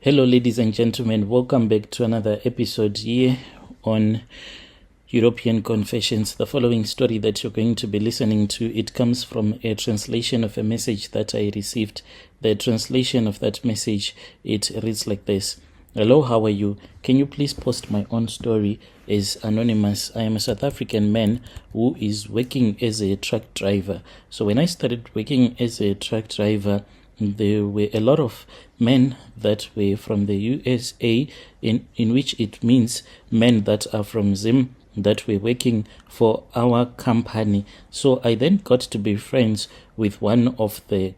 Hello, ladies and gentlemen. Welcome back to another episode here on European Confessions. The following story that you're going to be listening to, it comes from a translation of a message that I received. The translation of that message, it reads like this. Hello, how are you? Can you please post my own story as anonymous? I am a South African man who is working as a truck driver. So when I started working as a truck driver, there were a lot of men that were from the USA, in which it means men that are from Zim that were working for our company. So I then got to be friends with one of the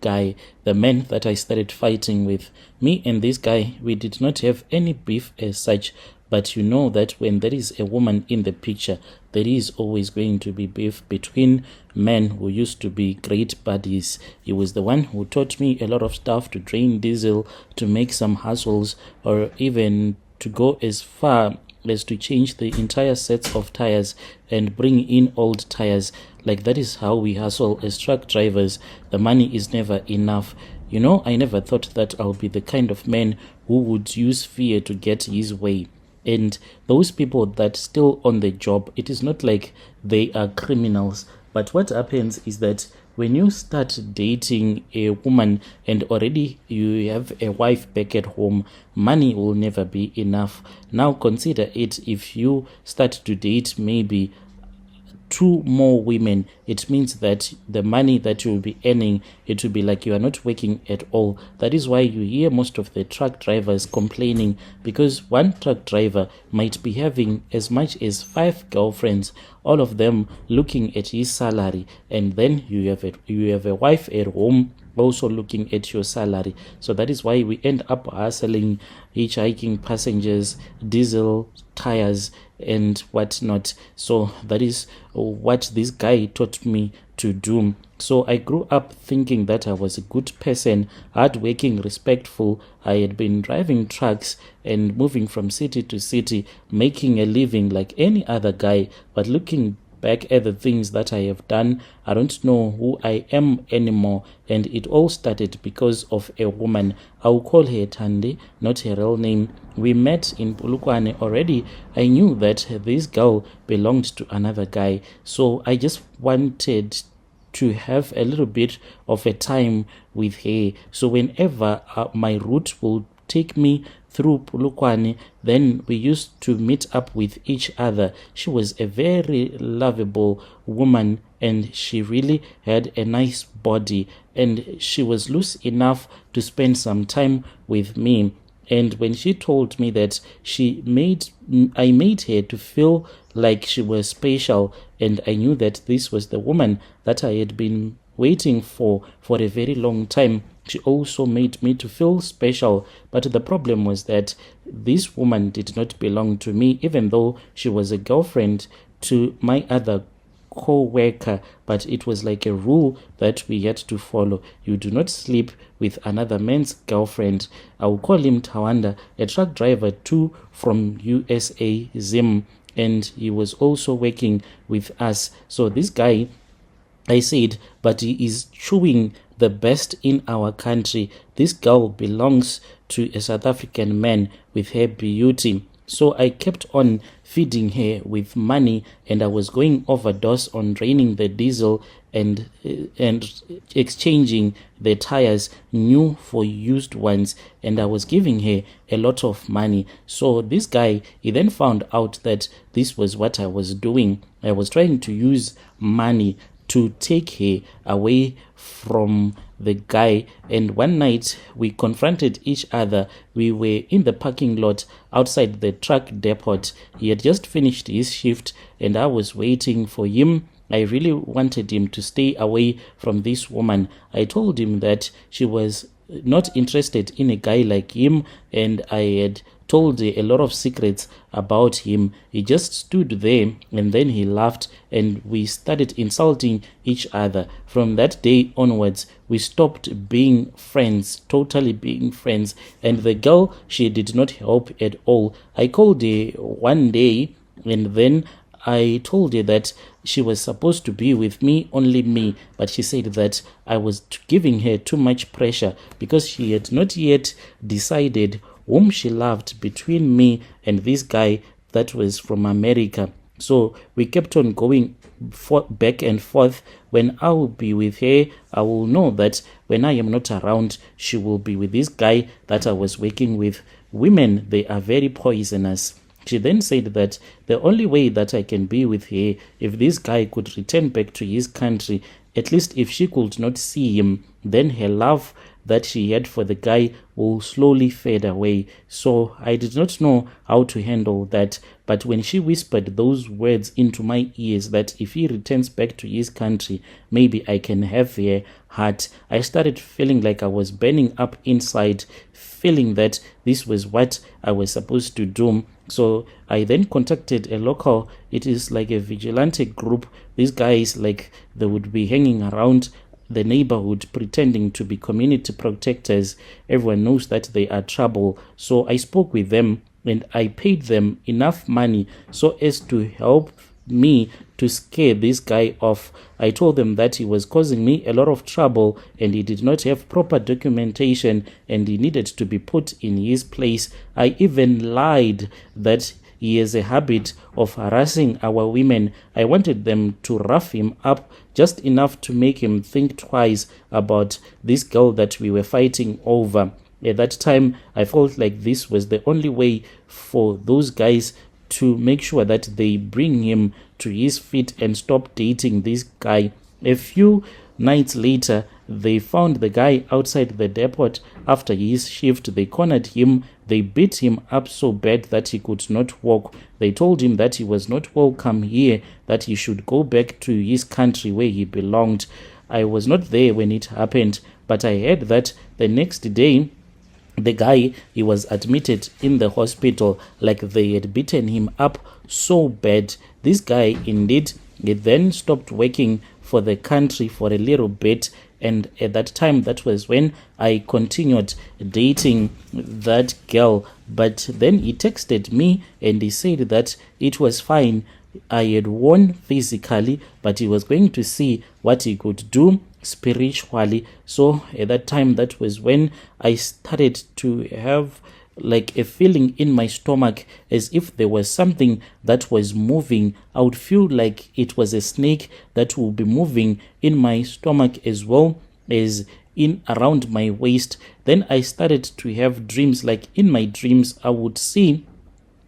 men that I started fighting with. Me and this guy, we did not have any beef as such, but you know that when there is a woman in the picture, there is always going to be beef between men who used to be great buddies. He was the one who taught me a lot of stuff to drain diesel, to make some hustles, or even to go as far as to change the entire sets of tires and bring in old tires. Like, that is how we hustle as truck drivers. The money is never enough. You know, I never thought that I would be the kind of man who would use fear to get his way. And those people that still on the job, it is not like they are criminals. But what happens is that when you start dating a woman and already you have a wife back at home, money will never be enough. Now consider it, if you start to date maybe 2 more women, it means that the money that you will be earning, it will be like you are not working at all. That is why you hear most of the truck drivers complaining, because one truck driver might be having as much as 5 girlfriends, all of them looking at his salary, and then you have a wife at home also looking at your salary. So that is why we end up hustling, hitchhiking passengers, diesel, tires, and whatnot. So that is what this guy taught me to do. So I grew up thinking that I was a good person, hardworking, respectful. I had been driving trucks and moving from city to city, making a living like any other guy. But looking back at the things that I have done, I don't know who I am anymore. And it all started because of a woman. I'll call her Tande, not her real name. We met in Polokwane already. I knew that this girl belonged to another guy. So I just wanted to have a little bit of a time with her. So whenever my route will take me through Polokwane, then we used to meet up with each other. She was a very lovable woman, and she really had a nice body, and she was loose enough to spend some time with me. And when she told me that I made her to feel like she was special, and I knew that this was the woman that I had been waiting for a very long time. She also made me to feel special. But the problem was that this woman did not belong to me, even though she was a girlfriend to my other co-worker. But it was like a rule that we had to follow. You do not sleep with another man's girlfriend. I will call him Tawanda, a truck driver too from USA, Zim, and he was also working with us. So this guy, I said, but he is chewing the best in our country. This girl belongs to a South African man with her beauty. So I kept on feeding her with money, and I was going overdose on draining the diesel and exchanging the tires, new for used ones, and I was giving her a lot of money. So this guy, he then found out that this was what I was doing. I was trying to use money to take her away from the guy. And one night we confronted each other. We were in the parking lot outside the truck depot. He had just finished his shift and I was waiting for him. I really wanted him to stay away from this woman. I told him that she was not interested in a guy like him, and I had told a lot of secrets about him. He just stood there and then he laughed, and we started insulting each other. From that day onwards, we stopped being friends, totally being friends. And the girl, she did not help at all. I called her one day and then I told her that she was supposed to be with me, only me, but she said that I was giving her too much pressure because she had not yet decided whom she loved between me and this guy that was from America. So we kept on going back and forth. When I will be with her, I will know that when I am not around, she will be with this guy that I was working with. Women, they are very poisonous. She then said that the only way that I can be with her, if this guy could return back to his country, at least if she could not see him, then her love that she had for the guy will slowly fade away. So I did not know how to handle that. But when she whispered those words into my ears that if he returns back to his country, maybe I can have her heart, I started feeling like I was burning up inside, feeling that this was what I was supposed to do. So I then contacted a local, it is like a vigilante group. These guys, like, they would be hanging around the neighborhood pretending to be community protectors. Everyone knows that they are trouble. So I spoke with them and I paid them enough money so as to help me to scare this guy off. I told them that he was causing me a lot of trouble and he did not have proper documentation and he needed to be put in his place. I even lied that he has a habit of harassing our women. I wanted them to rough him up just enough to make him think twice about this girl that we were fighting over. At that time, I felt like this was the only way for those guys to make sure that they bring him to his feet and stop dating this guy. A few nights later, they found the guy outside the depot after his shift. They cornered him. They beat him up so bad that he could not walk. They told him that he was not welcome here, that he should go back to his country where he belonged. I was not there when it happened, but I heard that the next day, the guy, he was admitted in the hospital, like they had beaten him up so bad. This guy, indeed, he then stopped working for the country for a little bit, and at that time, that was when I continued dating that girl. But then he texted me and he said that it was fine. I had won physically, but he was going to see what he could do spiritually. So at that time, that was when I started to have like a feeling in my stomach as if there was something that was moving. I would feel like it was a snake that will be moving in my stomach as well as in around my waist. Then I started to have dreams. Like in my dreams, I would see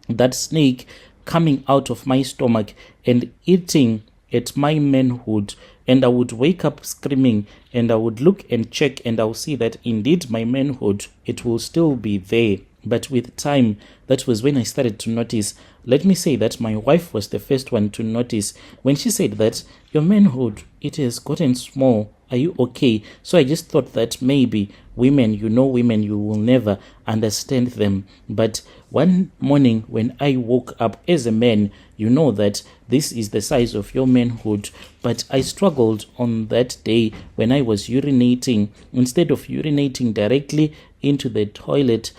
that snake coming out of my stomach and eating at my manhood, and I would wake up screaming and I would look and check and I'll see that indeed my manhood, it will still be there. But with time, that was when I started to notice. Let me say that my wife was the first one to notice when she said that your manhood, it has gotten small. Are you okay? So I just thought that maybe women, women, you will never understand them. But one morning when I woke up as a man, you know that this is the size of your manhood. But I struggled on that day when I was urinating. Instead of urinating directly into the toilet,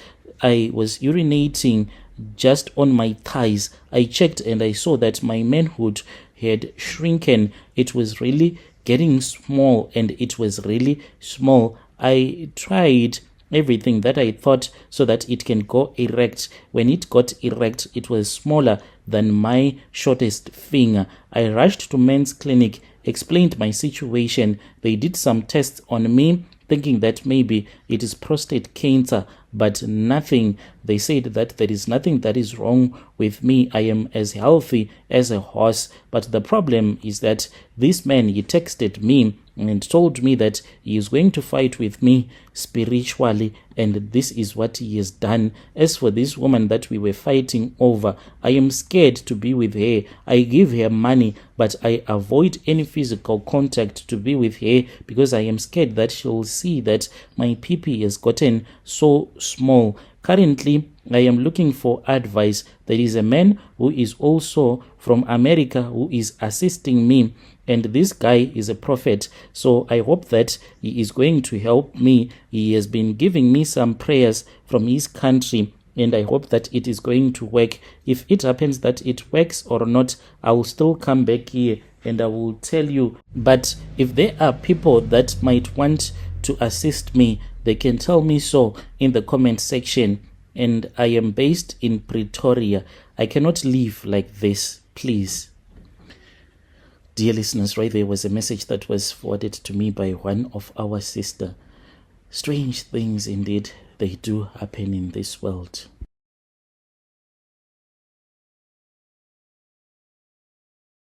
I was urinating just on my thighs. I checked and I saw that my manhood had shrunken. It was really getting small, and it was really small. I tried everything that I thought so that it can go erect. When it got erect, it was smaller than my shortest finger. I rushed to men's clinic, explained my situation. They did some tests on me, thinking that maybe it is prostate cancer, but nothing. They said that there is nothing that is wrong with me. I am as healthy as a horse. But the problem is that this man, he texted me and told me that he is going to fight with me spiritually, and this is what he has done. As for this woman that we were fighting over, I am scared to be with her. I give her money, but I avoid any physical contact to be with her because I am scared that she'll see that my Pipi has gotten so small. Currently, I am looking for advice. There is a man who is also from America who is assisting me, and this guy is a prophet. So I hope that he is going to help me. He has been giving me some prayers from his country, and I hope that it is going to work. If it happens that it works or not, I will still come back here and I will tell you. But if there are people that might want to assist me, they can tell me so in the comment section. and I am based in Pretoria. I cannot live like this, please. Dear listeners, right there was a message that was forwarded to me by one of our sister. Strange things indeed, they do happen in this world.